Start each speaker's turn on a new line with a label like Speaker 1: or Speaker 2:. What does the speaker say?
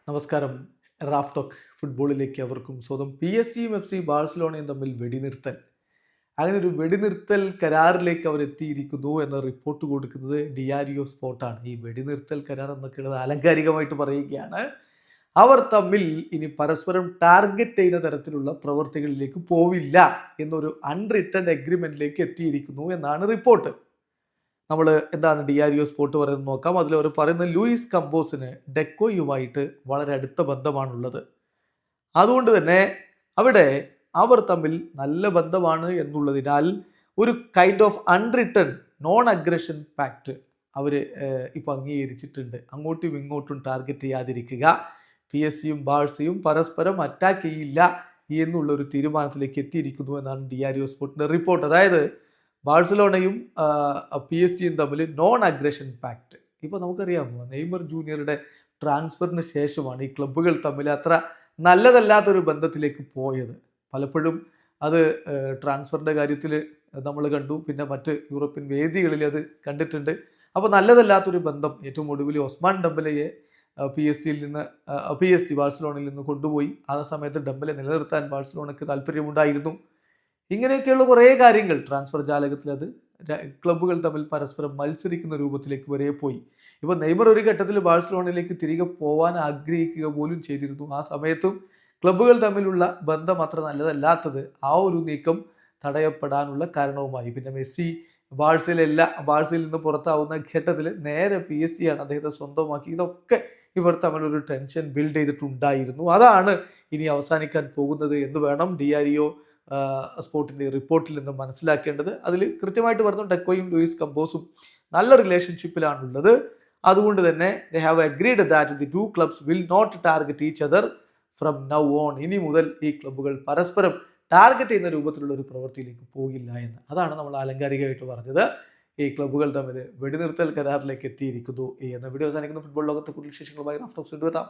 Speaker 1: നമസ്കാരം. Raf talk ഫുട്ബോളിലേക്ക് അവർക്കും സ്വന്തം. പി എസ് ജിയും എഫ് സി ബാഴ്സലോണയും തമ്മിൽ വെടിനിർത്തൽ, അങ്ങനെ ഒരു വെടിനിർത്തൽ കരാറിലേക്ക് അവർ എത്തിയിരിക്കുന്നു എന്ന റിപ്പോർട്ട് കൊടുക്കുന്നത് ഡിയാരിയോ സ്പോർട്ടാണ്. ഈ വെടിനിർത്തൽ കരാർ എന്നൊക്കെയുള്ളത് ആലങ്കാരികമായിട്ട് പറയുകയാണ്. അവർ തമ്മിൽ ഇനി പരസ്പരം ടാർഗറ്റ് ചെയ്യുന്ന തരത്തിലുള്ള പ്രവർത്തികളിലേക്ക് പോവില്ല എന്നൊരു അൺറിട്ടൺ എഗ്രിമെന്റിലേക്ക് എത്തിയിരിക്കുന്നു എന്നാണ് റിപ്പോർട്ട്. നമ്മൾ എന്താണ് ഡിയാരിയോ സ്പോർട്ട് പറയുന്നത് നോക്കാം. അതിലവർ പറയുന്നത് ലൂയിസ് കമ്പോസിന് ഡെക്കോയുമായിട്ട് വളരെ അടുത്ത ബന്ധമാണുള്ളത്. അതുകൊണ്ട് തന്നെ അവിടെ അവർ തമ്മിൽ നല്ല ബന്ധമാണ് എന്നുള്ളതിനാൽ ഒരു kind of unwritten non aggression pact അവർ ഇപ്പം അംഗീകരിച്ചിട്ടുണ്ട്. അങ്ങോട്ടും ഇങ്ങോട്ടും ടാർഗറ്റ് ചെയ്യാതിരിക്കുക, പി എസ് സിയും ബാഴ്സയും പരസ്പരം അറ്റാക്ക് ചെയ്യില്ല എന്നുള്ളൊരു തീരുമാനത്തിലേക്ക് എത്തിയിരിക്കുന്നു എന്നാണ് ഡിയാരിയോ സ്പോർട്ടിൻ്റെ റിപ്പോർട്ട്. അതായത് ബാഴ്സലോണയും പി എസ് ജിയും തമ്മിൽ നോൺ അഗ്രഷൻ പാക്ട്. ഇപ്പോൾ നമുക്കറിയാമോ, നെയ്മർ ജൂനിയറുടെ ട്രാൻസ്ഫറിന് ശേഷമാണ് ഈ ക്ലബ്ബുകൾ തമ്മിൽ അത്ര നല്ലതല്ലാത്തൊരു ബന്ധത്തിലേക്ക് പോയത്. പലപ്പോഴും അത് ട്രാൻസ്ഫറിൻ്റെ കാര്യത്തിൽ നമ്മൾ കണ്ടു, പിന്നെ മറ്റ് യൂറോപ്യൻ വേദികളിൽ അത് കണ്ടിട്ടുണ്ട്. അപ്പോൾ നല്ലതല്ലാത്തൊരു ബന്ധം ഏറ്റവും ഒടുവിൽ ഒസ്മാൻ ഡെമ്പലയെ പി എസ് ജി ബാഴ്സലോണയിൽ നിന്ന് കൊണ്ടുപോയി. ആ സമയത്ത് ഡെമ്പലെ നിലനിർത്താൻ ബാഴ്സലോണയ്ക്ക് താല്പര്യമുണ്ടായിരുന്നു. ഇങ്ങനെയൊക്കെയുള്ള കുറേ കാര്യങ്ങൾ ട്രാൻസ്ഫർ ജാലകത്തിൽ അത് ക്ലബ്ബുകൾ തമ്മിൽ പരസ്പരം മത്സരിക്കുന്ന രൂപത്തിലേക്ക് വരെ പോയി. ഇപ്പോൾ നെയ്മർ ഒരു ഘട്ടത്തിൽ ബാഴ്സലോണയിലേക്ക് തിരികെ പോകാൻ ആഗ്രഹിക്കുക പോലും ചെയ്തിരുന്നു. ആ സമയത്തും ക്ലബ്ബുകൾ തമ്മിലുള്ള ബന്ധം അത്ര നല്ലതല്ലാത്തത് ആ ഒരു നീക്കം തടയപ്പെടാനുള്ള കാരണവുമായി. പിന്നെ മെസ്സി ബാഴ്സയിൽ നിന്ന് പുറത്താവുന്ന ഘട്ടത്തിൽ നേരെ പി എസ് സിയാണ് അദ്ദേഹത്തെ സ്വന്തമാക്കി. ഇതൊക്കെ ഇവർ തമ്മിലൊരു ടെൻഷൻ ബിൽഡ് ചെയ്തിട്ടുണ്ടായിരുന്നു. അതാണ് ഇനി അവസാനിക്കാൻ പോകുന്നത് എന്ന് വേണം ഡിയാരിയോ സ്പോർട്ടിൻ്റെ റിപ്പോർട്ടിൽ നിന്ന് മനസ്സിലാക്കേണ്ടത്. അതിൽ കൃത്യമായിട്ട് പറഞ്ഞു ഡെക്കോയും ലൂയിസ് കമ്പോസും നല്ല റിലേഷൻഷിപ്പിലാണുള്ളത്. അതുകൊണ്ട് തന്നെ they have agreed that the two clubs will not target each other from now on. ഇനി മുതൽ ഈ ക്ലബ്ബുകൾ പരസ്പരം ടാർഗറ്റ് ചെയ്യുന്ന രൂപത്തിലുള്ള ഒരു പ്രവൃത്തിയിലേക്ക് പോകില്ല എന്ന്. അതാണ് നമ്മൾ ആലങ്കാരികമായിട്ട് പറഞ്ഞത്. ഈ ക്ലബ്ബുകൾ തമ്മിൽ വെടിനിർത്തൽ കരാറിലേക്ക് എത്തിയിരിക്കുന്നു എന്ന വീഡിയോ അവസാനിക്കുന്ന ഫുട്ബോൾ ലോകത്തെ കൂടുതൽ വിശേഷങ്ങളുമായി റാഫ് ടോക്സ് കൊണ്ടുവരാം.